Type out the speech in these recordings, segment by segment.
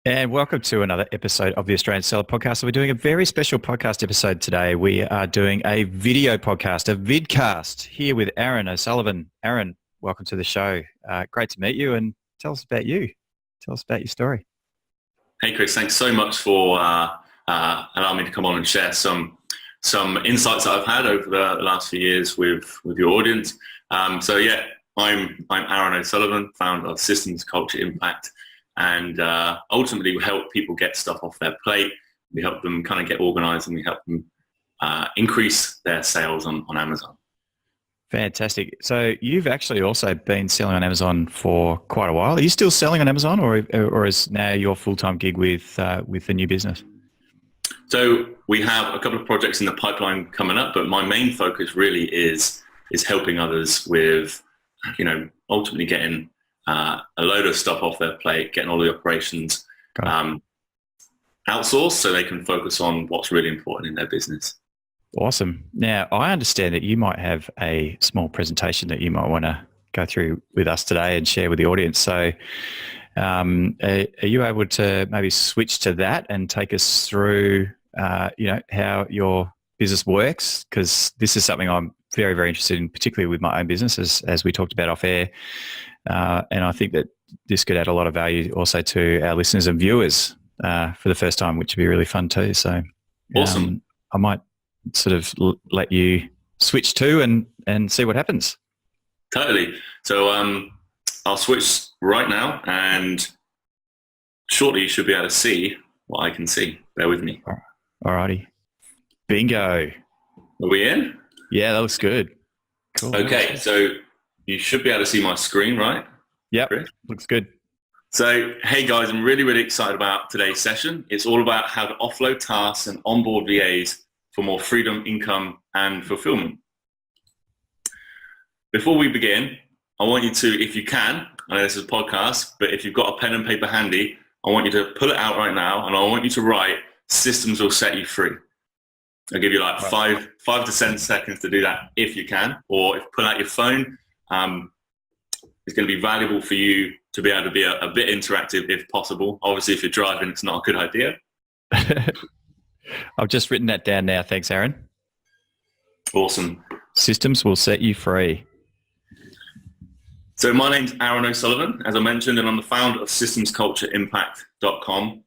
And welcome to another episode of the Australian Seller Podcast. So we're doing a very special podcast episode today. We are doing a video podcast, a vidcast, here with Aaron O'Sullivan. Aaron, welcome to the show. Great to meet you, and tell us about you. Tell us about your story. Hey, Chris, thanks so much for allowing me to come on and share some insights that I've had over the last few years with your audience. I'm Aaron O'Sullivan, founder of Systems Culture Impact, and ultimately we help people get stuff off their plate. We help them kind of get organized, and we help them increase their sales on Amazon. Fantastic. So you've actually also been selling on Amazon for quite a while. Are you still selling on Amazon, or is now your full-time gig with the new business? So we have a couple of projects in the pipeline coming up, but my main focus really is helping others with, ultimately getting a load of stuff off their plate, getting all the operations outsourced so they can focus on what's really important in their business. Awesome. Now, I understand that you might have a small presentation that you might want to go through with us today and share with the audience. So are you able to maybe switch to that and take us through, how your business works? Because this is something I'm very, very interested in, particularly with my own business, as we talked about off air. And I think that this could add a lot of value also to our listeners and viewers for the first time, which would be really fun too. So awesome. I might sort of let you switch to and see what happens. Totally. So I'll switch right now, and shortly you should be able to see what I can see. Bear with me. All righty. Bingo. Are we in? Yeah, that looks good. Cool. Okay, so you should be able to see my screen, right? Yep, looks good. So, hey guys, I'm really, really excited about today's session. It's all about how to offload tasks and onboard VAs for more freedom, income, and fulfillment. Before we begin, I want you to, if you can, I know this is a podcast, but if you've got a pen and paper handy, I want you to pull it out right now, and I want you to write, "Systems will set you free." I'll give you like five to 10 seconds to do that if you can, or if pull out your phone. It's going to be valuable for you to be able to be a bit interactive if possible. Obviously, if you're driving, it's not a good idea. I've just written that down now. Thanks, Aaron. Awesome. Systems will set you free. So my name's Aaron O'Sullivan, as I mentioned, and I'm the founder of systemscultureimpact.com,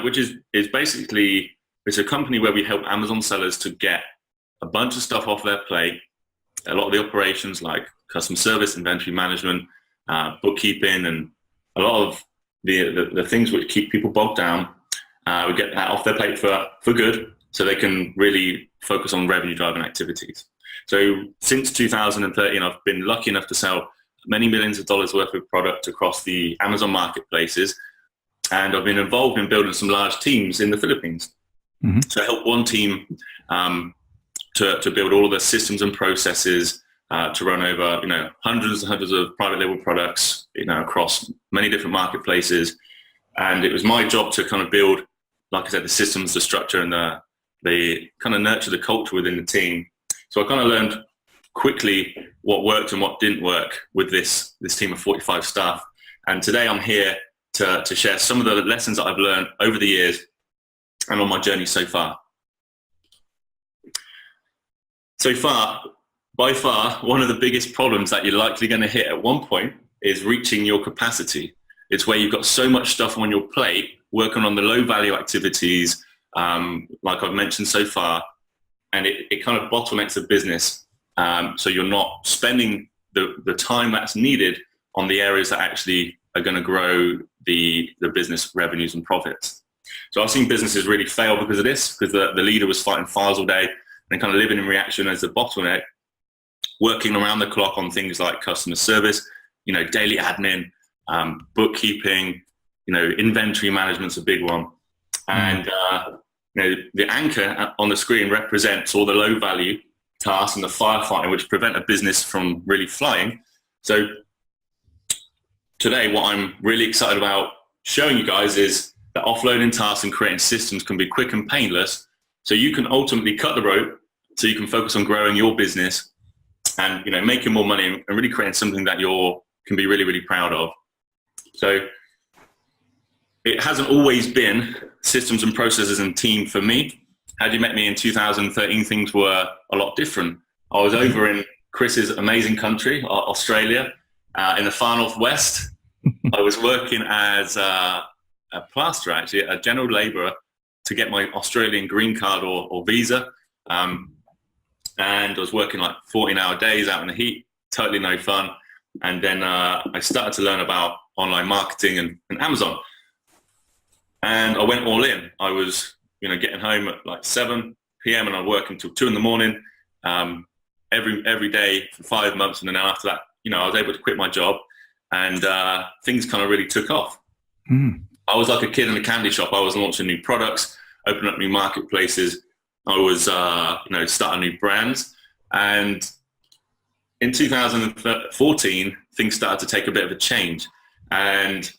which is basically, it's a company where we help Amazon sellers to get a bunch of stuff off their plate, a lot of the operations like customer service, inventory management, bookkeeping, and a lot of the things which keep people bogged down. We get that off their plate for good, so they can really focus on revenue-driving activities. So since 2013, I've been lucky enough to sell many millions of dollars worth of product across the Amazon marketplaces, and I've been involved in building some large teams in the Philippines. Mm-hmm. So I helped one team to build all of the systems and processes to run over hundreds and hundreds of private label products across many different marketplaces, and it was my job to kind of build, like I said, the systems, the structure, and the kind of nurture the culture within the team. So I kind of learned quickly what worked and what didn't work with this team of 45 staff. And today I'm here to share some of the lessons that I've learned over the years and on my journey so far. By far, one of the biggest problems that you're likely going to hit at one point is reaching your capacity. It's where you've got so much stuff on your plate, working on the low value activities, like I've mentioned so far, and it kind of bottlenecks the business. So you're not spending the time that's needed on the areas that actually are going to grow the business revenues and profits. So I've seen businesses really fail because of this, because the leader was fighting fires all day and kind of living in reaction as the bottleneck, working around the clock on things like customer service, daily admin, bookkeeping, inventory management's a big one. And, the anchor on the screen represents all the low value tasks and the firefighting which prevent a business from really flying. So today, what I'm really excited about showing you guys is that offloading tasks and creating systems can be quick and painless. So you can ultimately cut the rope so you can focus on growing your business and, making more money and really creating something that you can be really, really proud of. So it hasn't always been systems and processes and team for me. Had you met me in 2013, things were a lot different. I was over in Chris's amazing country, Australia, in the far northwest. I was working as a plasterer, actually, a general labourer, to get my Australian green card or visa. And I was working like 14-hour days out in the heat, totally no fun. And then I started to learn about online marketing and Amazon. And I went all in. I was, getting home at like 7 p.m. and I was working till 2 a.m. Every day for 5 months. And then after that, I was able to quit my job, and things kind of really took off. I was like a kid in a candy shop. I was launching new products, opening up new marketplaces. I was, starting new brands. And in 2014, things started to take a bit of a change. And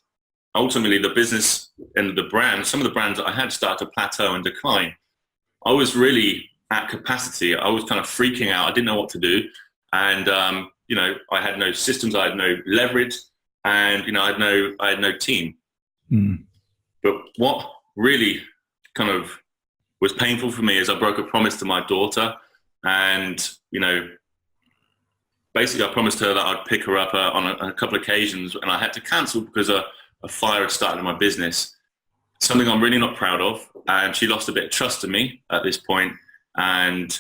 ultimately, the business and the brand, some of the brands that I had started to plateau and decline. I was really at capacity. I was kind of freaking out. I didn't know what to do. And, I had no systems. I had no leverage. And, I had no team. But what really kind of was painful for me is I broke a promise to my daughter. And, basically I promised her that I'd pick her up on a couple of occasions, and I had to cancel because a fire had started in my business. Something I'm really not proud of. And she lost a bit of trust in me at this point. And,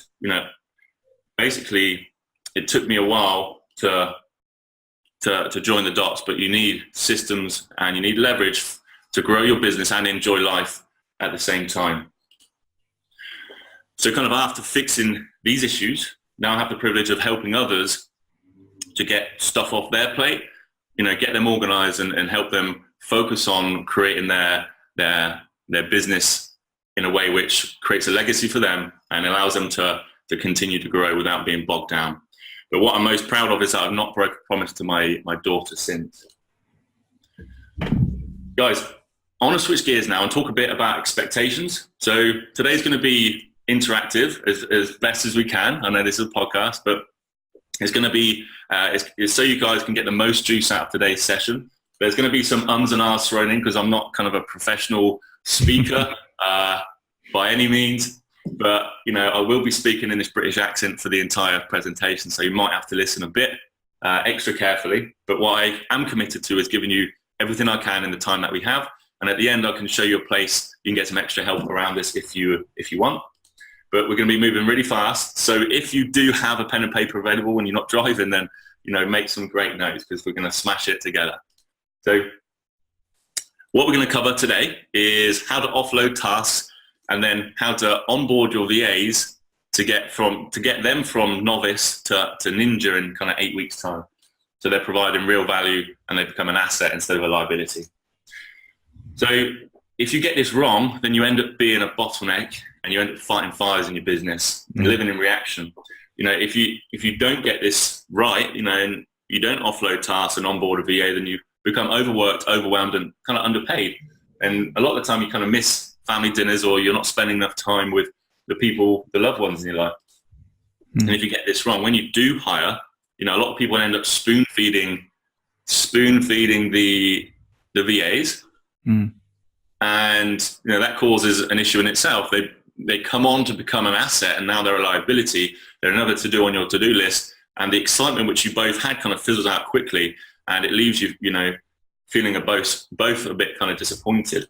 basically it took me a while to join the dots, but you need systems and you need leverage to grow your business and enjoy life at the same time. So kind of after fixing these issues, now I have the privilege of helping others to get stuff off their plate, get them organized and help them focus on creating their business in a way which creates a legacy for them and allows them to continue to grow without being bogged down. But what I'm most proud of is that I've not broken a promise to my daughter since. Guys, I want to switch gears now and talk a bit about expectations. So today's going to be interactive as best as we can. I know this is a podcast, but it's going to be it's so you guys can get the most juice out of today's session. There's going to be some ums and ahs thrown in because I'm not kind of a professional speaker by any means. But, I will be speaking in this British accent for the entire presentation, so you might have to listen a bit extra carefully. But what I am committed to is giving you everything I can in the time that we have. And at the end, I can show you a place you can get some extra help around this if you want. But we're going to be moving really fast. So if you do have a pen and paper available when you're not driving, then, make some great notes because we're going to smash it together. So what we're going to cover today is how to offload tasks, and then how to onboard your VAs to get them from novice to ninja in kind of 8 weeks' time. So they're providing real value and they become an asset instead of a liability. So if you get this wrong, then you end up being a bottleneck and you end up fighting fires in your business and living in reaction. If you don't get this right, and you don't offload tasks and onboard a VA, then you become overworked, overwhelmed, and kind of underpaid. And a lot of the time you kind of miss family dinners, or you're not spending enough time with the people, the loved ones in your life. And if you get this wrong, when you do hire, a lot of people end up spoon feeding the VAs. And, that causes an issue in itself. They come on to become an asset, and now they're a liability. They're another to-do on your to-do list. And the excitement which you both had kind of fizzles out quickly, and it leaves you, feeling both a bit kind of disappointed.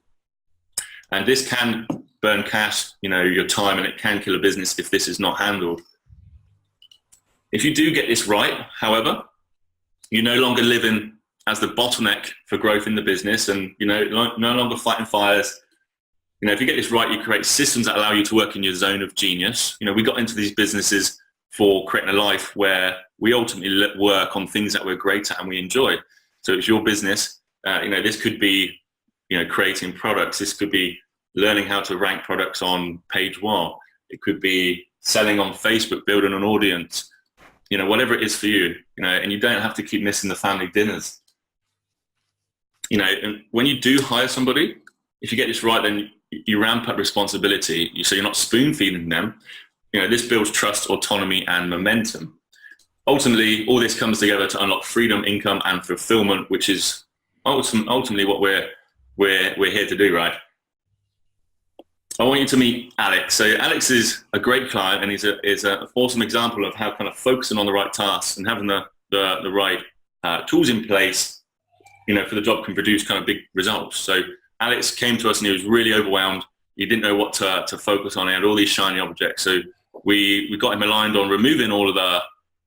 And this can burn cash, your time, and it can kill a business if this is not handled. If you do get this right, however, you're no longer living as the bottleneck for growth in the business, and no longer fighting fires. If you get this right, you create systems that allow you to work in your zone of genius. We got into these businesses for creating a life where we ultimately work on things that we're great at and we enjoy. So it's your business. This could be creating products. This could be learning how to rank products on page one. It could be selling on Facebook, building an audience, whatever it is for you, and you don't have to keep missing the family dinners. And when you do hire somebody, if you get this right, then you ramp up responsibility. So you're not spoon feeding them. This builds trust, autonomy, and momentum. Ultimately, all this comes together to unlock freedom, income, and fulfillment, which is ultimately what we're we're here to do, right? I want you to meet Alex. So Alex is a great client, and is an awesome example of how kind of focusing on the right tasks and having the right tools in place, for the job can produce kind of big results. So Alex came to us and he was really overwhelmed. He didn't know what to focus on. He had all these shiny objects. So we got him aligned on removing all of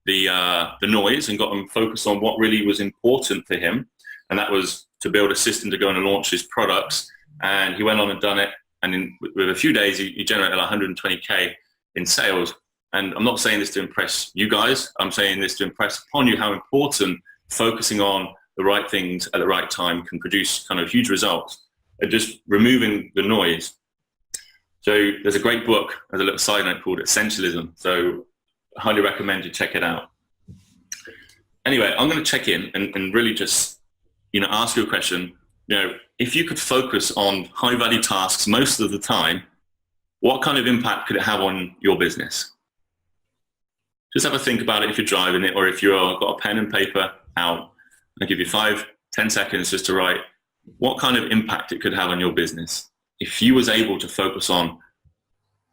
the noise and got him focused on what really was important for him. And that was to build a system to go and launch his products. And he went on and done it. And with a few days, he generated 120K in sales. And I'm not saying this to impress you guys. I'm saying this to impress upon you how important focusing on the right things at the right time can produce kind of huge results, and just removing the noise. So there's a great book, as a little side note, called Essentialism. So I highly recommend you check it out. Anyway, I'm going to check in and really just, ask you a question. If you could focus on high value tasks most of the time, what kind of impact could it have on your business? Just have a think about it if you're driving it, or if you've got a pen and paper out. I'll give you 5-10 seconds just to write what kind of impact it could have on your business. If you was able to focus on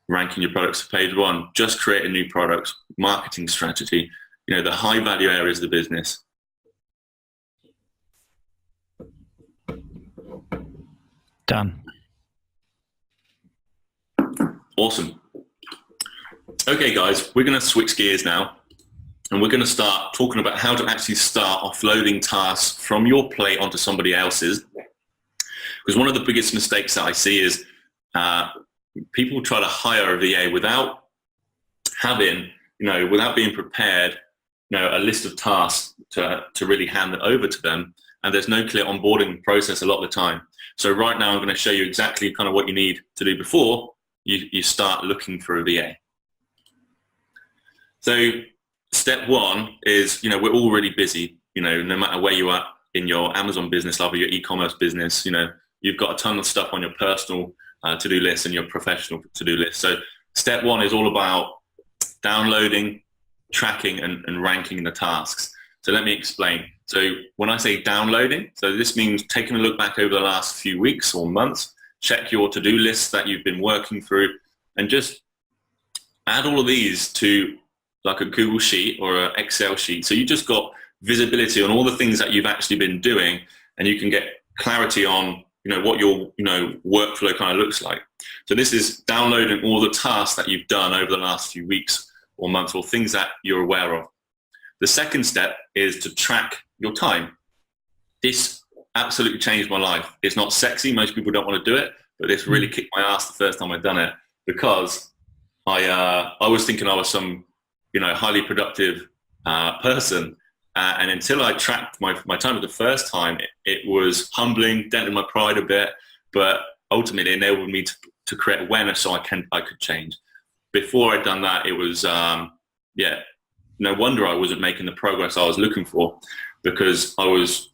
ranking your products to page 1, just creating new products, marketing strategy, the high value areas of the business. Done. Awesome. Okay, guys, we're going to switch gears now, and we're going to start talking about how to actually start offloading tasks from your plate onto somebody else's. Because one of the biggest mistakes that I see is people try to hire a VA without having, without being prepared, a list of tasks to really hand it over to them. And there's no clear onboarding process a lot of the time. So right now I'm going to show you exactly kind of what you need to do before you start looking for a VA. So step 1 is, we're all really busy, no matter where you are in your Amazon business, or your e-commerce business, you've got a ton of stuff on your personal to-do list and your professional to-do list. So step 1 is all about downloading, tracking, and ranking the tasks. So let me explain. So when I say downloading, so this means taking a look back over the last few weeks or months, check your to-do lists that you've been working through, and just add all of these to like a Google Sheet or an Excel sheet. So you just got visibility on all the things that you've actually been doing, and you can get clarity on, what your, workflow kind of looks like. So this is downloading all the tasks that you've done over the last few weeks or months, or things that you're aware of. The second step is to track your time. This absolutely changed my life. It's not sexy. Most people don't want to do it, but this really kicked my ass the first time I'd done it, because I was thinking I was some, highly productive person. And until I tracked my time for the first time, it was humbling, dented my pride a bit, but ultimately enabled me to create awareness so I could change. Before I'd done that, it was, no wonder I wasn't making the progress I was looking for, because I was,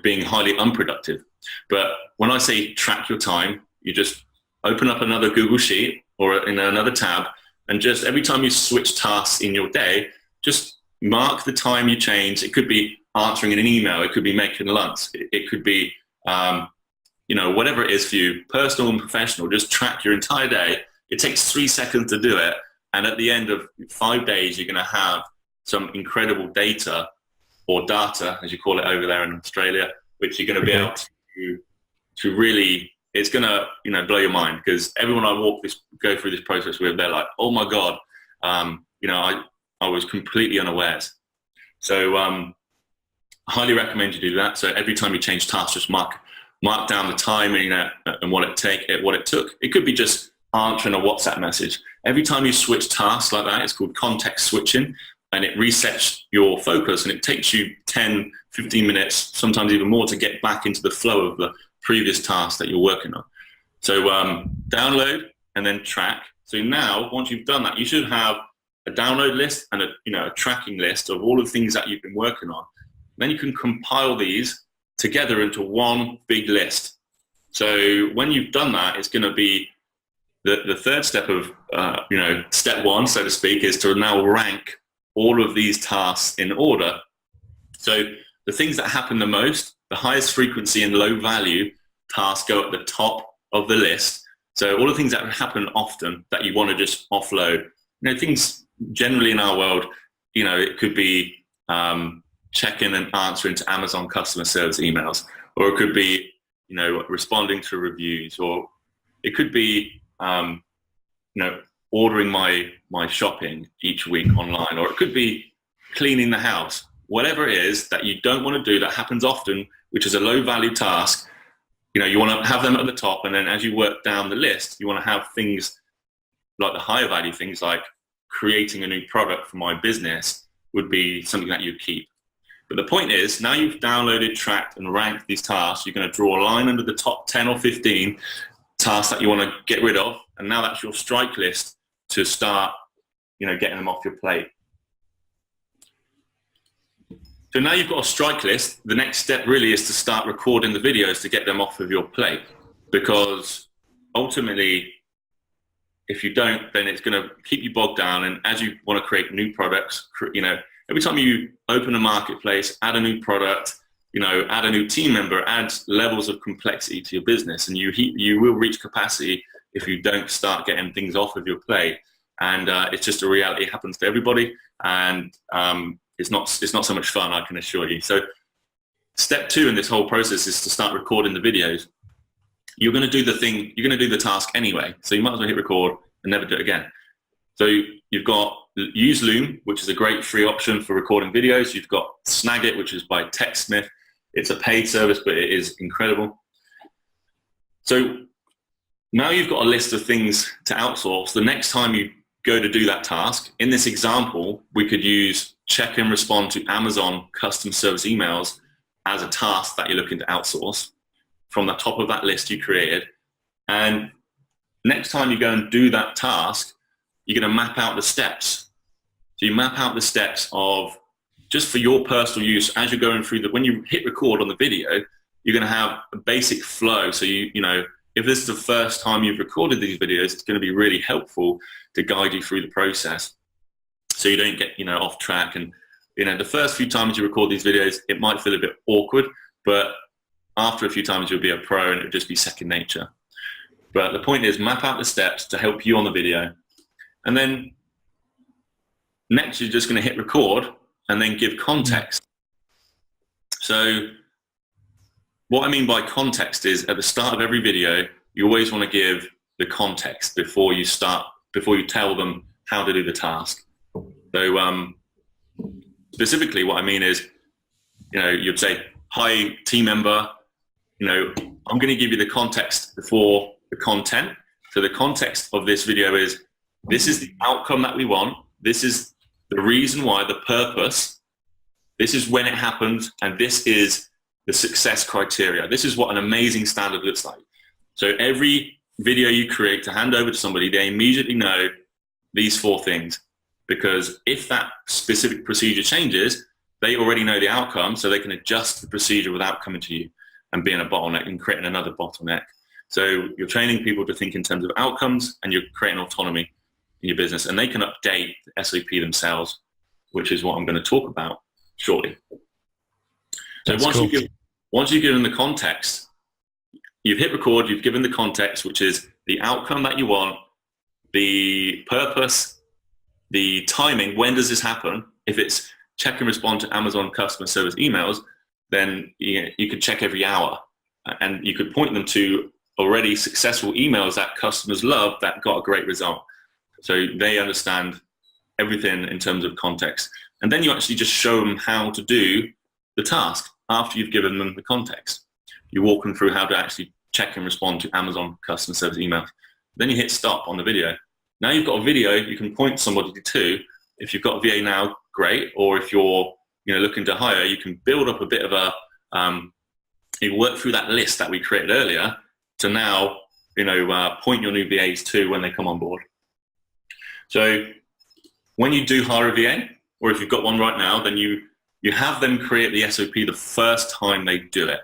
being highly unproductive. But when I say track your time, you just open up another Google Sheet or in another tab, and just every time you switch tasks in your day, just mark the time you change. It could be answering an email. It could be making lunch. It could be, whatever it is for you, personal and professional. Just track your entire day. It takes 3 seconds to do it. And at the end of 5 days, you're going to have some incredible data, or data, as you call it over there in Australia, which you're going to be able to really, it's going to, blow your mind, because everyone I go through this process with, they're like, oh my God, I was completely unawares. So I highly recommend you do that. So every time you change tasks, just mark down the time and what it took. It could be just answering a WhatsApp message. Every time you switch tasks like that, it's called context switching, and it resets your focus, and it takes you 10, 15 minutes, sometimes even more, to get back into the flow of the previous task that you're working on. So download and then track. So now, once you've done that, you should have a download list and a tracking list of all the things that you've been working on. Then you can compile these together into one big list. So when you've done that, it's going to be the third step of, step 1, so to speak, is to now rank all of these tasks in order. So the things that happen the most, the highest frequency and low value, tasks go at the top of the list. So all the things that happen often that you want to just offload, things generally in our world, it could be checking and answering to Amazon customer service emails, or it could be, responding to reviews, or it could be, ordering my shopping each week online, or it could be cleaning the house. Whatever it is that you don't want to do that happens often, which is a low value task, you want to have them at the top, and then as you work down the list, you want to have things like the higher value things like creating a new product for my business would be something that you keep. But the point is, now you've downloaded, tracked, and ranked these tasks, you're going to draw a line under the top 10 or 15 tasks that you want to get rid of, and now that's your strike list to start, getting them off your plate. So now you've got a strike list, the next step really is to start recording the videos to get them off of your plate, because ultimately, if you don't, then it's going to keep you bogged down, and as you want to create new products, every time you open a marketplace, add a new product, add a new team member, add levels of complexity to your business, and you will reach capacity if you don't start getting things off of your plate. And it's just a reality. It happens to everybody, and it's not so much fun, I can assure you. So step 2 in this whole process is to start recording the videos. You're going to do the task anyway, so you might as well hit record and never do it again. So you've got use Loom, which is a great free option for recording videos. You've got Snagit, which is by TechSmith. It's a paid service, but it is incredible. So now you've got a list of things to outsource. The next time you go to do that task, in this example, we could use check and respond to Amazon customer service emails as a task that you're looking to outsource from the top of that list you created. And next time you go and do that task, you're going to map out the steps. So you map out the steps of, just for your personal use, as you're going through when you hit record on the video, you're going to have a basic flow. So if this is the first time you've recorded these videos, it's going to be really helpful to guide you through the process, so you don't get off track. And the first few times you record these videos, it might feel a bit awkward, but after a few times you'll be a pro and it'll just be second nature. But the point is, map out the steps to help you on the video, and then next you're just going to hit record and then give context. So what I mean by context is, at the start of every video, you always want to give the context before you tell them how to do the task. So specifically what I mean is, you'd say, hi team member, I'm going to give you the context before the content. So the context of this video is, this is the outcome that we want. This is the reason why, the purpose. This is when it happens, and this is the success criteria. This is what an amazing standard looks like. So every video you create to hand over to somebody, they immediately know these 4 things, because if that specific procedure changes, they already know the outcome, so they can adjust the procedure without coming to you and being a bottleneck and creating another bottleneck. So you're training people to think in terms of outcomes, and you're creating autonomy in your business, and they can update the SOP themselves, which is what I'm going to talk about shortly. So once you give them the context, you've hit record, you've given the context, which is the outcome that you want, the purpose, the timing, when does this happen? If it's check and respond to Amazon customer service emails, then you could check every hour, and you could point them to already successful emails that customers love that got a great result. So they understand everything in terms of context. And then you actually just show them how to do the task after you've given them the context. You walk them through how to actually check and respond to Amazon customer service emails. Then you hit stop on the video. Now you've got a video you can point somebody to. If you've got a VA now, great. Or if you're looking to hire, you can build up a bit of you work through that list that we created earlier to now point your new VAs to when they come on board. So when you do hire a VA, or if you've got one right now, then you have them create the SOP the first time they do it.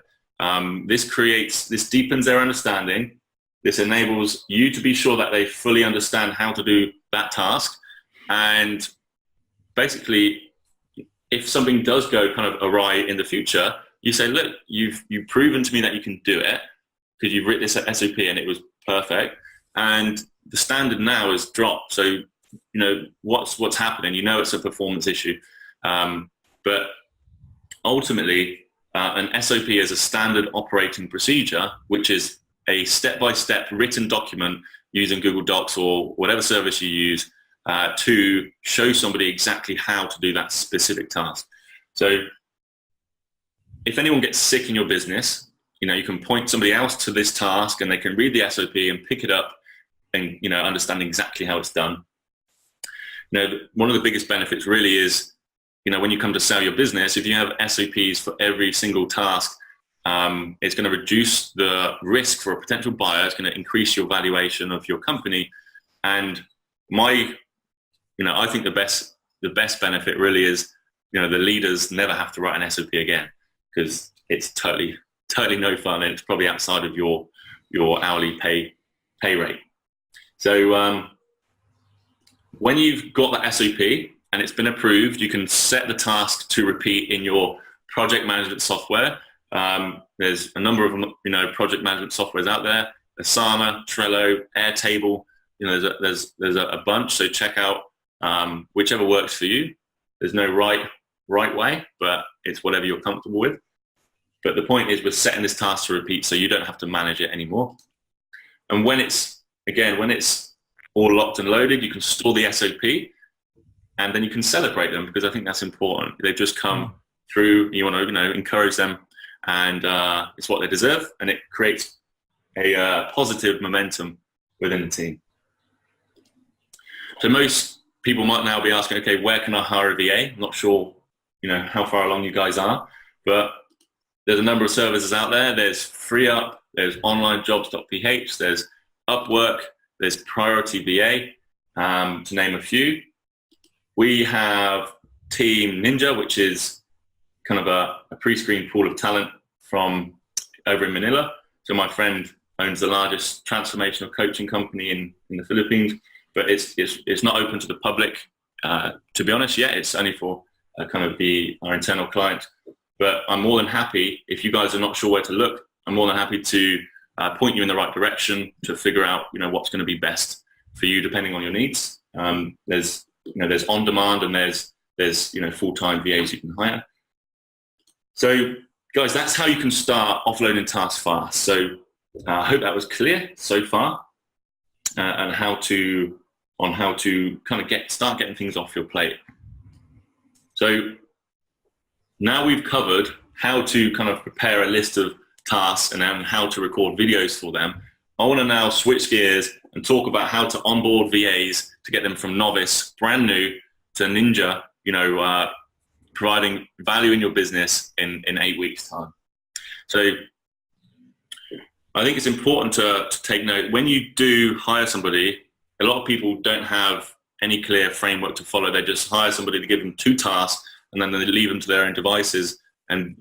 This deepens their understanding. This enables you to be sure that they fully understand how to do that task. And basically, if something does go kind of awry in the future, you say, look, you've proven to me that you can do it. because you've written this SOP and it was perfect. And the standard now has dropped. So, what's happening? It's a performance issue. But ultimately, an SOP is a standard operating procedure, which is a step-by-step written document using Google Docs or whatever service you use to show somebody exactly how to do that specific task. So if anyone gets sick in your business, you can point somebody else to this task and they can read the SOP and pick it up and, understand exactly how it's done. One of the biggest benefits really is, when you come to sell your business, if you have SOPs for every single task, it's going to reduce the risk for a potential buyer. It's going to increase your valuation of your company. And I think the best benefit really is, the leaders never have to write an SOP again, because it's totally no fun, and it's probably outside of your hourly pay rate. So when you've got that SOP and it's been approved, you can set the task to repeat in your project management software. There's a number of project management softwares out there: Asana, Trello, Airtable. There's a bunch. So check out whichever works for you. There's no right way, but it's whatever you're comfortable with. But the point is, we're setting this task to repeat, so you don't have to manage it anymore. And when it's all locked and loaded, you can store the SOP, and then you can celebrate them, because I think that's important. They've just come through. You want to encourage them, and it's what they deserve, and it creates a positive momentum within the team. So most people might now be asking, okay, where can I hire a VA? I'm not sure, how far along you guys are, but there's a number of services out there. There's FreeUp, there's onlinejobs.ph, there's Upwork, there's Priority VA, to name a few. We have Team Ninja, which is kind of a pre-screened pool of talent from over in Manila. So my friend owns the largest transformational coaching company in the Philippines, but it's not open to the public, to be honest, yet. It's only for kind of our internal clients. But I'm more than happy, if you guys are not sure where to look, I'm more than happy to point you in the right direction to figure out, what's going to be best for you depending on your needs. There's on demand, and there's full-time VAs you can hire. So guys, that's how you can start offloading tasks fast. So I hope that was clear so far, and how to kind of start getting things off your plate. So now we've covered how to kind of prepare a list of tasks and then how to record videos for them. I want to now switch gears and talk about how to onboard VAs to get them from novice, brand new, to ninja, providing value in your business in 8 weeks' time. So I think it's important to take note. When you do hire somebody, a lot of people don't have any clear framework to follow. They just hire somebody to give them 2 tasks, and then they leave them to their own devices. And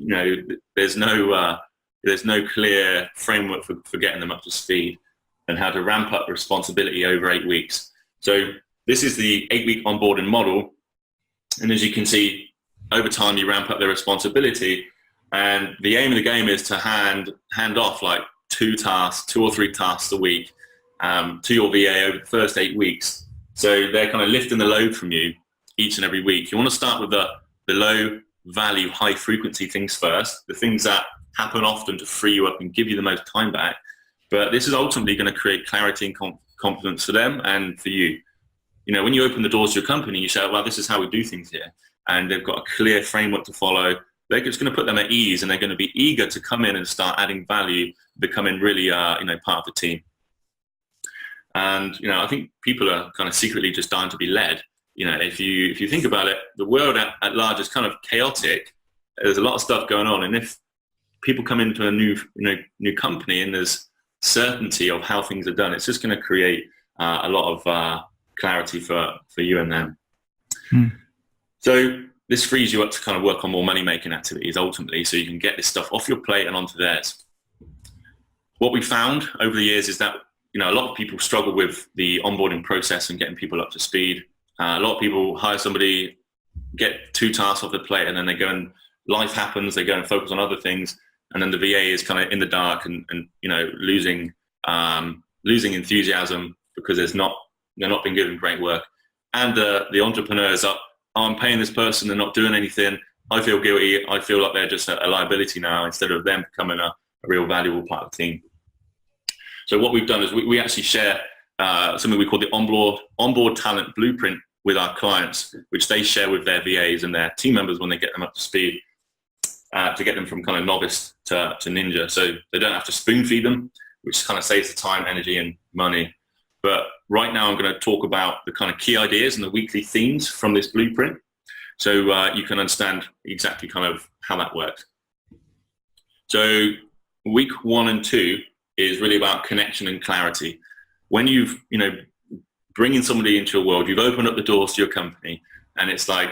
there's no clear framework for getting them up to speed and how to ramp up responsibility over 8 weeks. So this is the 8-week onboarding model. And as you can see, over time you ramp up their responsibility. And the aim of the game is to hand off like 2 or 3 tasks a week to your VA over the first 8 weeks. So they're kind of lifting the load from you each and every week. You want to start with the low value, high frequency things first, the things that happen often to free you up and give you the most time back. But this is ultimately going to create clarity and confidence for them and for you. When you open the doors to your company, you say, well, this is how we do things here. And they've got a clear framework to follow. It's going to put them at ease, and they're going to be eager to come in and start adding value, becoming really, part of the team. And, I think people are kind of secretly just dying to be led. If you think about it, the world at large is kind of chaotic. There's a lot of stuff going on. And if people come into a new company and there's certainty of how things are done, it's just going to create a lot of clarity for you and them. So this frees you up to kind of work on more money-making activities ultimately, so you can get this stuff off your plate and onto theirs. What we found over the years is that a lot of people struggle with the onboarding process and getting people up to speed. A lot of people hire somebody, get 2 tasks off the plate, and then they go and life happens. They go and focus on other things, and then the VA is kind of in the dark and losing enthusiasm because they're not being given great work. And the entrepreneurs are, I'm paying this person, they're not doing anything. I feel guilty. I feel like they're just a liability now instead of them becoming a real valuable part of the team. So what we've done is we actually share something we call the onboard talent blueprint with our clients, which they share with their VAs and their team members when they get them up to speed, to get them from kind of novice to ninja. So they don't have to spoon feed them, which kind of saves the time, energy, and money. But right now I'm going to talk about the kind of key ideas and the weekly themes from this blueprint, so you can understand exactly kind of how that works. So week 1 and 2 is really about connection and clarity. When you've, bringing somebody into your world, you've opened up the doors to your company, and it's like,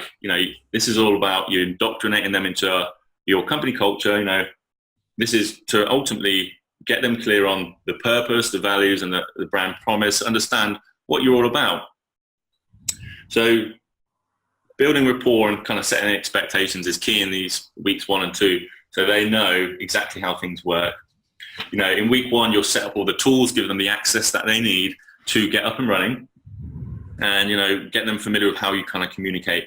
this is all about you indoctrinating them into your company culture. This is to ultimately get them clear on the purpose, the values, and the brand promise, understand what you're all about. So building rapport and kind of setting expectations is key in these weeks 1 and 2, so they know exactly how things work. In week 1, you'll set up all the tools, give them the access that they need to get up and running, and get them familiar with how you kind of communicate.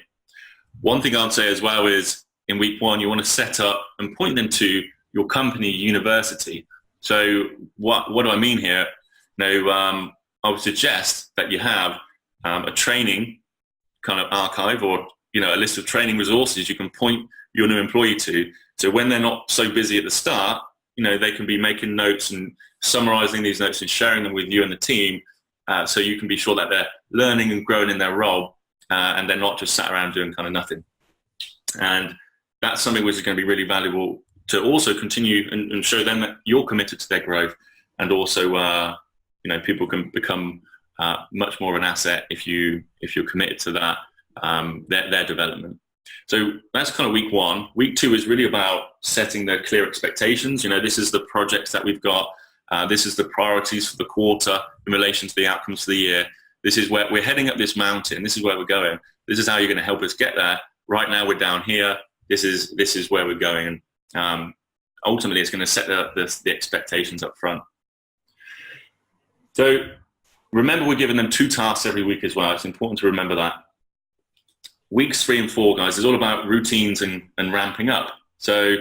One thing I'd say as well is in week 1, you want to set up and point them to your company university. So what do I mean here? I would suggest that you have a training kind of archive, or a list of training resources you can point your new employee to. So when they're not so busy at the start, they can be making notes and summarizing these notes and sharing them with you and the team, so you can be sure that they're learning and growing in their role, and they're not just sat around doing kind of nothing. And that's something which is going to be really valuable to also continue and show them that you're committed to their growth, and also people can become much more of an asset if you're committed to that, their development. So that's kind of week 1. Week 2 is really about setting the clear expectations. This is the projects that we've got. This is the priorities for the quarter in relation to the outcomes for the year. This is where we're heading up this mountain. This is where we're going. This is how you're going to help us get there. Right now we're down here. This is where we're going. Ultimately, it's going to set the expectations up front. So remember, we're giving them 2 tasks every week as well. It's important to remember that. Weeks 3 and 4, guys, is all about routines and ramping up. So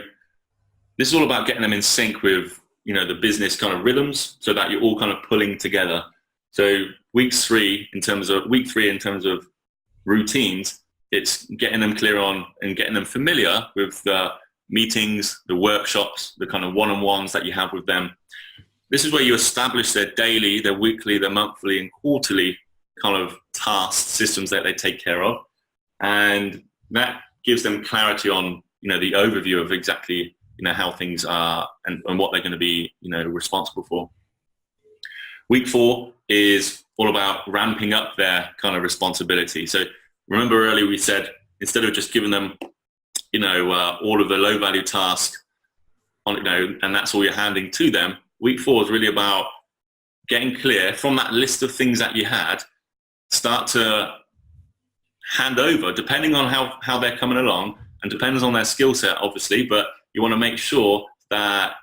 this is all about getting them in sync with the business kind of rhythms, so that you're all kind of pulling together. So week 3 in terms of routines, it's getting them clear on and getting them familiar with the meetings, the workshops, the kind of one-on-ones that you have with them. This is where you establish their daily, their weekly, their monthly, and quarterly kind of task systems that they take care of. And that gives them clarity on, the overview of exactly, how things are and what they're going to be, responsible for. Week 4 is all about ramping up their kind of responsibility. So remember earlier we said, instead of just giving them, all of the low value tasks on, and that's all you're handing to them, week 4 is really about getting clear from that list of things that you had, start to hand over, depending on how they're coming along, and depends on their skill set, obviously, but you want to make sure that,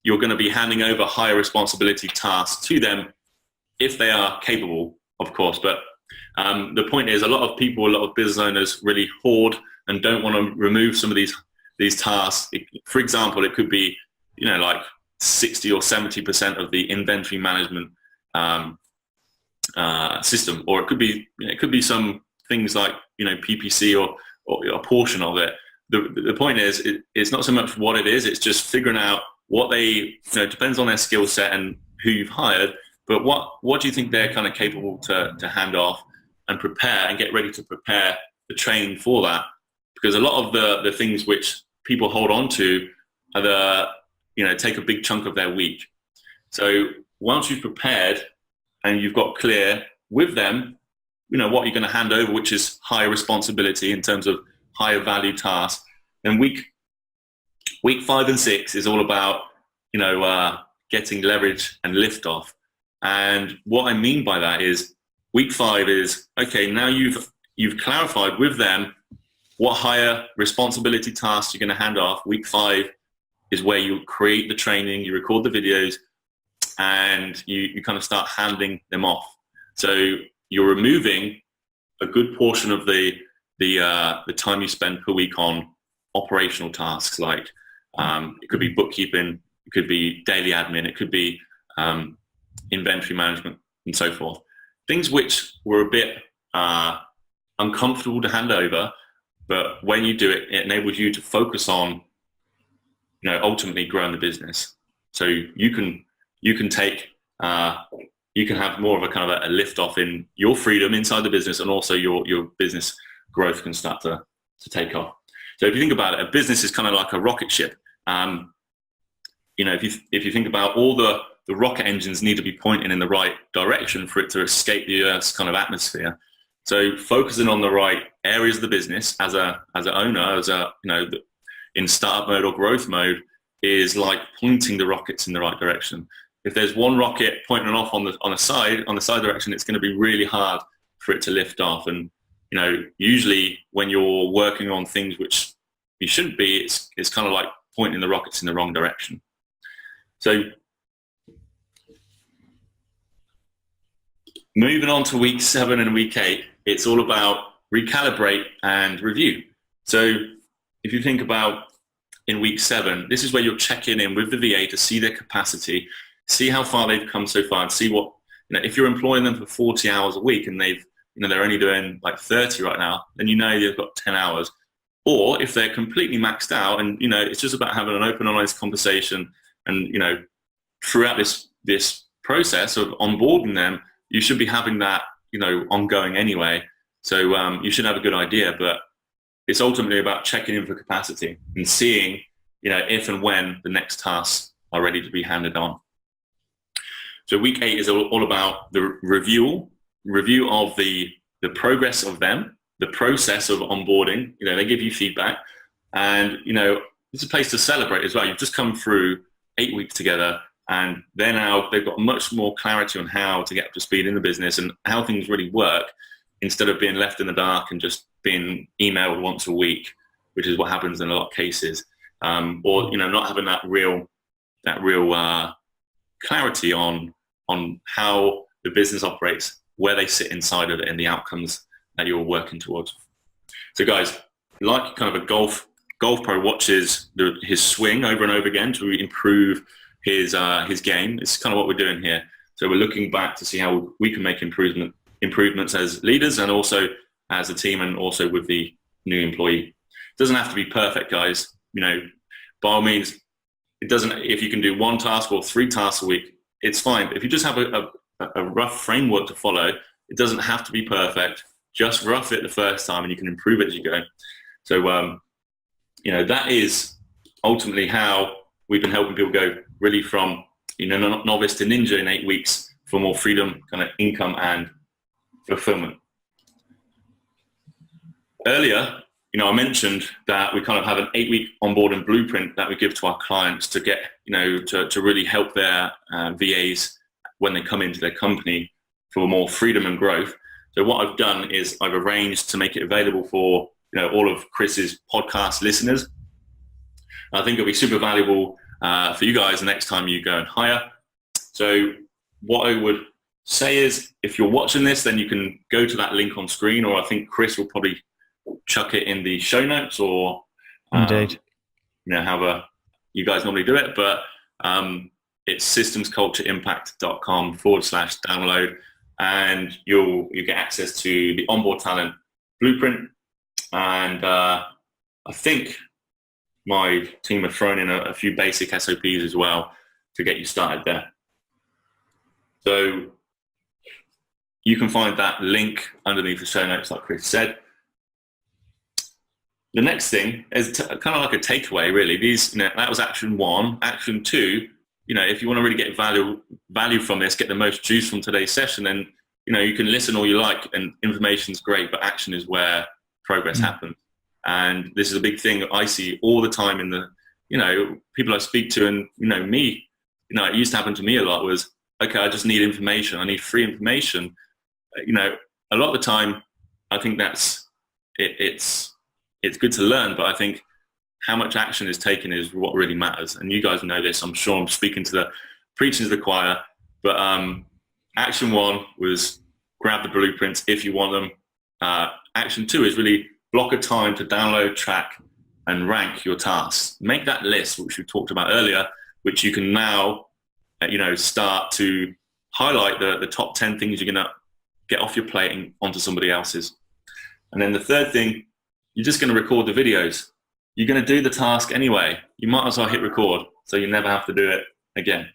you're going to be handing over higher responsibility tasks to them if they are capable, of course. But the point is, a lot of people, a lot of business owners really hoard and don't want to remove some of these tasks. For example, it could be, like 60 or 70% of the inventory management system, or it could be some things like PPC or a portion of it. The point is, it's not so much what it is; it's just figuring out what they depends on their skill set and who you've hired. But what do you think they're kind of capable to hand off and prepare and get ready to prepare the training for that? Because a lot of the things which people hold on to are take a big chunk of their week. So once you've prepared and you've got clear with them, what you're going to hand over, which is higher responsibility in terms of higher value tasks, then week 5 and 6 is all about, getting leverage and lift off. And what I mean by that is week 5 is, okay, now you've clarified with them what higher responsibility tasks you're going to hand off. Week 5 is where you create the training, you record the videos, and you kind of start handing them off. So you're removing a good portion of the time you spend per week on operational tasks, like it could be bookkeeping, it could be daily admin, it could be inventory management, and so forth. Things which were a bit uncomfortable to hand over, but when you do it, it enables you to focus on, ultimately growing the business. So you can take, you can have more of a kind of a lift off in your freedom inside the business, and also your business growth can start to take off. So if you think about it, a business is kind of like a rocket ship. If you think about all the rocket engines need to be pointing in the right direction for it to escape the Earth's kind of atmosphere. So focusing on the right areas of the business as an owner, in startup mode or growth mode, is like pointing the rockets in the right direction. If there's one rocket pointing off on the side direction, it's going to be really hard for it to lift off. And usually when you're working on things which you shouldn't be, it's kind of like pointing the rockets in the wrong direction. So moving on to week 7 and week 8, it's all about recalibrate and review. So if you think about in week 7, this is where you're checking in with the VA to see their capacity, see how far they've come so far, and see what, if you're employing them for 40 hours a week and they're only doing like 30 right now, then they've got 10 hours. Or if they're completely maxed out and, it's just about having an open, honest conversation, and, throughout this process of onboarding them, you should be having that, ongoing anyway. So you should have a good idea, but it's ultimately about checking in for capacity and seeing, if and when the next tasks are ready to be handed on. So week 8 is all about the review of the progress of them, the process of onboarding. They give you feedback, and it's a place to celebrate as well. You've just come through 8 weeks together, and they've got much more clarity on how to get up to speed in the business and how things really work, instead of being left in the dark and just being emailed once a week, which is what happens in a lot of cases, or not having that real clarity on how the business operates, where they sit inside of it, and the outcomes that you're working towards. So guys, like kind of a golf pro watches his swing over and over again to improve his game. It's kind of what we're doing here. So we're looking back to see how we can make improvements as leaders, and also as a team, and also with the new employee. It doesn't have to be perfect, guys. By all means, it doesn't. If you can do 1 task or 3 tasks a week, it's fine. But if you just have a rough framework to follow, it doesn't have to be perfect. Just rough it the first time, and you can improve it as you go. So that is ultimately how we've been helping people go really from novice to ninja in 8 weeks for more freedom, kind of income and fulfillment. Earlier, I mentioned that we kind of have an 8-week onboarding blueprint that we give to our clients to get, to really help their VAs when they come into their company for more freedom and growth. So what I've done is I've arranged to make it available for, all of Chris's podcast listeners. I think it'll be super valuable for you guys the next time you go and hire. So what I would say is, if you're watching this, then you can go to that link on screen, or I think Chris will probably chuck it in the show notes, or indeed, however you guys normally do it. But it's systemscultureimpact.com/download, and you'll get access to the onboard talent blueprint. And I think my team have thrown in a few basic SOPs as well to get you started there. So you can find that link underneath the show notes, like Chris said. The next thing is kind of like a takeaway, really. That was action 1. Action 2, if you want to really get value from this, get the most juice from today's session, then you can listen all you like, and information's great, but action is where progress happens. And this is a big thing I see all the time in the people I speak to, and me, it used to happen to me a lot, was, okay, I just need information, I need free information. A lot of the time I think that's it's good to learn, but I think how much action is taken is what really matters. And you guys know this. I'm sure I'm speaking to the preaching to the choir. But action 1 was grab the blueprints if you want them. Action 2 is really block a time to download, track, and rank your tasks. Make that list, which we talked about earlier, which you can now, start to highlight the top 10 things you're going to get off your plate and onto somebody else's. And then the third thing, you're just going to record the videos. You're going to do the task anyway. You might as well hit record so you never have to do it again.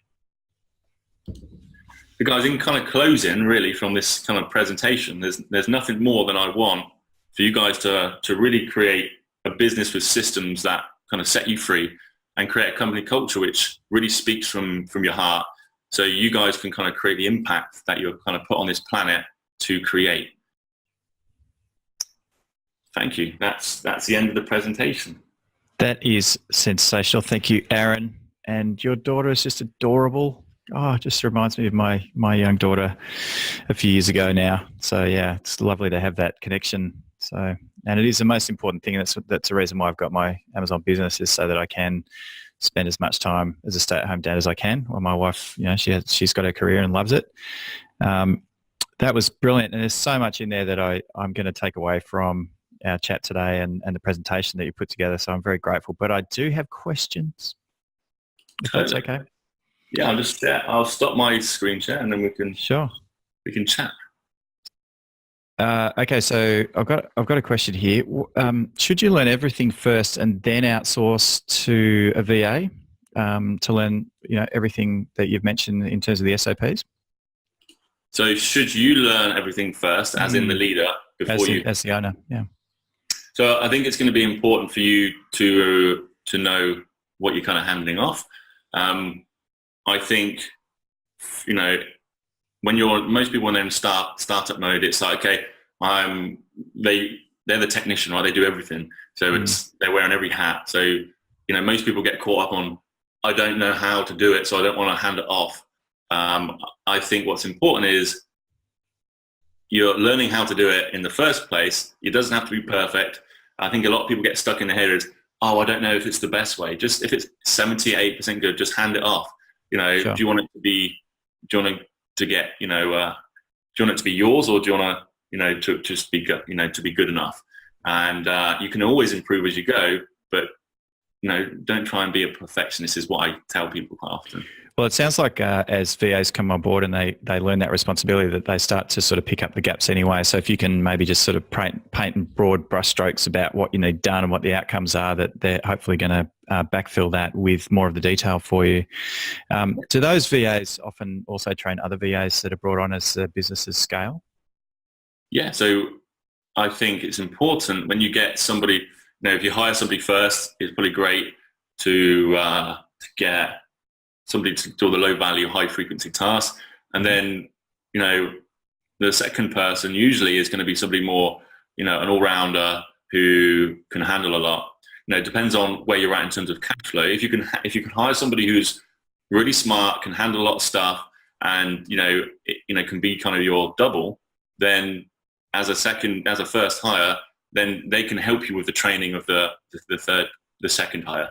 So guys, in kind of closing, really, from this kind of presentation, there's nothing more than I want for you guys to really create a business with systems that kind of set you free and create a company culture which really speaks from your heart, so you guys can kind of create the impact that you're kind of put on this planet to create. Thank you. That's the end of the presentation. That is sensational. Thank you, Aaron. And your daughter is just adorable. Oh, it just reminds me of my young daughter a few years ago now. So yeah, it's lovely to have that connection. So, and it is the most important thing. That's the reason why I've got my Amazon business, is so that I can spend as much time as a stay-at-home dad as I can. While my wife, she's got her career and loves it. That was brilliant. And there's so much in there that I'm going to take away from our chat today and the presentation that you put together. So I'm very grateful. But I do have questions, if that's okay. Yeah, I'll stop my screen share and then we can chat. Okay, so I've got a question here. Should you learn everything first and then outsource to a VA to learn everything that you've mentioned in terms of the SOPs? So should you learn everything first, as in the leader, as the owner? Yeah. So I think it's going to be important for you to know what you're kind of handing off. I think, when most people, when they're in startup mode, it's like, okay, they're the technician, right? They do everything. So they're wearing every hat. So, most people get caught up on, I don't know how to do it, so I don't want to hand it off. I think what's important is you're learning how to do it in the first place. It doesn't have to be perfect. I think a lot of people get stuck in their head is, I don't know if it's the best way. Just if it's 78% good, just hand it off. Sure. Do you want it to be? Do you want to get? Do you want it to be yours, or do you want to just be good? To be good enough. And you can always improve as you go, but don't try and be a perfectionist. Is what I tell people quite often. Well, it sounds like as VAs come on board and they learn that responsibility, that they start to sort of pick up the gaps anyway. So if you can maybe just sort of paint in broad brushstrokes about what you need done and what the outcomes are, that they're hopefully going to backfill that with more of the detail for you. Do those VAs often also train other VAs that are brought on as businesses scale? Yeah, so I think it's important when you get somebody, if you hire somebody first, it's probably great to get somebody to do the low value, high frequency tasks. And then, the second person usually is going to be somebody more, an all-rounder who can handle a lot. It depends on where you're at in terms of cash flow. If you can hire somebody who's really smart, can handle a lot of stuff, and, can be kind of your double, then as a first hire, then they can help you with the training of the second hire.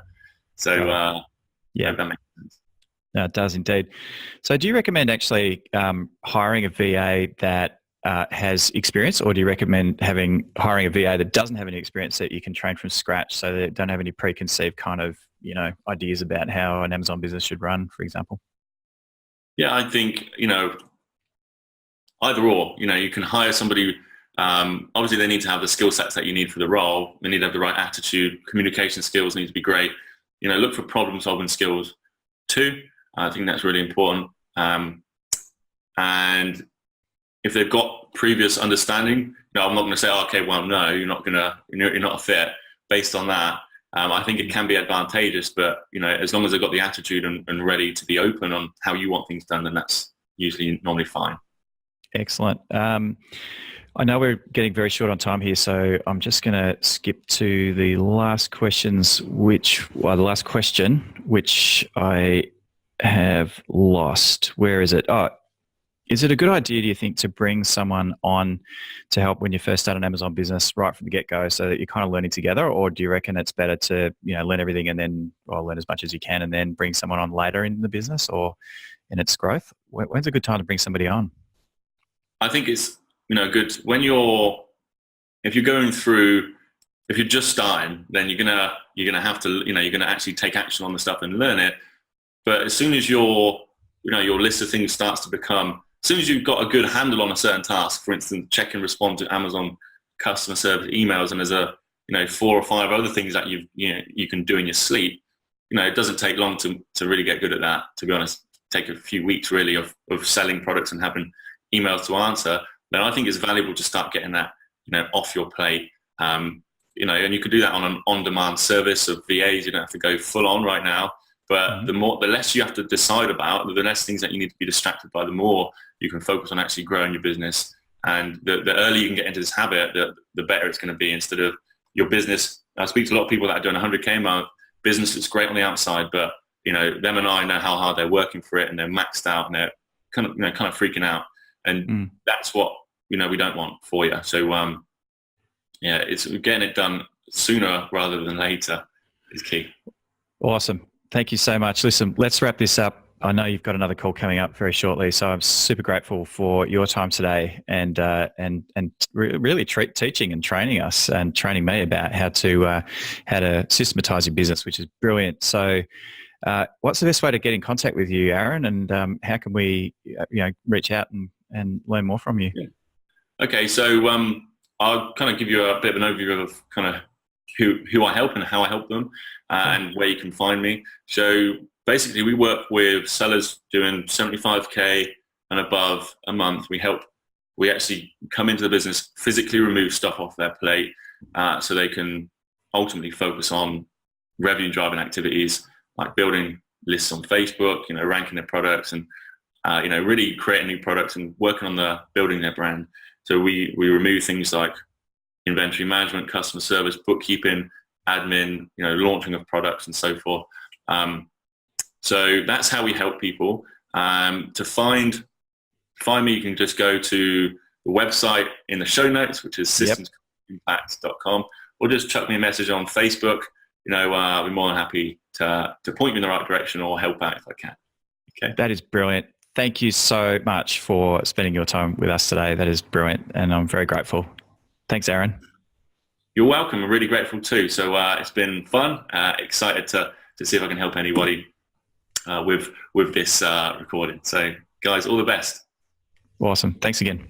So, yeah, that makes sense. No, it does indeed. So do you recommend actually hiring a VA that has experience, or do you recommend hiring a VA that doesn't have any experience that you can train from scratch, so they don't have any preconceived kind of, ideas about how an Amazon business should run, for example? Yeah, I think, either or. You can hire somebody, obviously they need to have the skill sets that you need for the role. They need to have the right attitude. Communication skills need to be great. Look for problem solving skills too. I think that's really important. And if they've got previous understanding, I'm not going to say, okay, well, no, you're not a fit based on that. I think it can be advantageous, but as long as they've got the attitude and ready to be open on how you want things done, then that's usually normally fine. Excellent. I know we're getting very short on time here, so I'm just going to skip to the last questions, which I have lost. Where is it? Oh, Is it a good idea, do you think, to bring someone on to help when you first start an Amazon business right from the get-go so that you're kind of learning together? Or do you reckon it's better to, learn everything and then, learn as much as you can and then bring someone on later in the business or in its growth? When's a good time to bring somebody on? I think it's, good when if you're just starting, then you're gonna have to, you're gonna actually take action on the stuff and learn it. But as soon as your list of things starts to become, as soon as you've got a good handle on a certain task, for instance, check and respond to Amazon customer service emails, and there's 4 or 5 other things that you can do in your sleep, it doesn't take long to really get good at that. To be honest, take a few weeks really of selling products and having emails to answer. Then I think it's valuable to start getting that, off your plate. And you could do that on an on-demand service of VAs. You don't have to go full on right now. But the less you have to decide about, the less things that you need to be distracted by, the more you can focus on actually growing your business. And the earlier you can get into this habit, the better it's going to be. Instead of your business, I speak to a lot of people that are doing 100K a month. Business looks great on the outside, but them and I know how hard they're working for it, and they're maxed out, and they're kind of freaking out. And that's what we don't want for you. So it's getting it done sooner rather than later is key. Awesome. Thank you so much. Listen, let's wrap this up. I know you've got another call coming up very shortly, so I'm super grateful for your time today and really teaching and training us and training me about how to systematize your business, which is brilliant. So, what's the best way to get in contact with you, Aaron? And how can we, reach out and learn more from you? Yeah. Okay, so I'll kind of give you a bit of an overview of kind of who I help and how I help them, and where you can find me. So basically, we work with sellers doing 75K and above a month. We actually come into the business, physically remove stuff off their plate, so they can ultimately focus on revenue driving activities like building lists on Facebook, ranking their products, and really creating new products and working on building their brand. So we remove things like inventory management, customer service, bookkeeping, admin, launching of products and so forth. So that's how we help people. To find me, you can just go to the website in the show notes, which is systemsimpact.com, or just chuck me a message on Facebook. I'll be more than happy to point you in the right direction or help out if I can. Okay. That is brilliant. Thank you so much for spending your time with us today. That is brilliant, and I'm very grateful. Thanks, Aaron. You're welcome. I'm really grateful too. So it's been fun. Excited to see if I can help anybody with this recording. So guys, all the best. Awesome. Thanks again.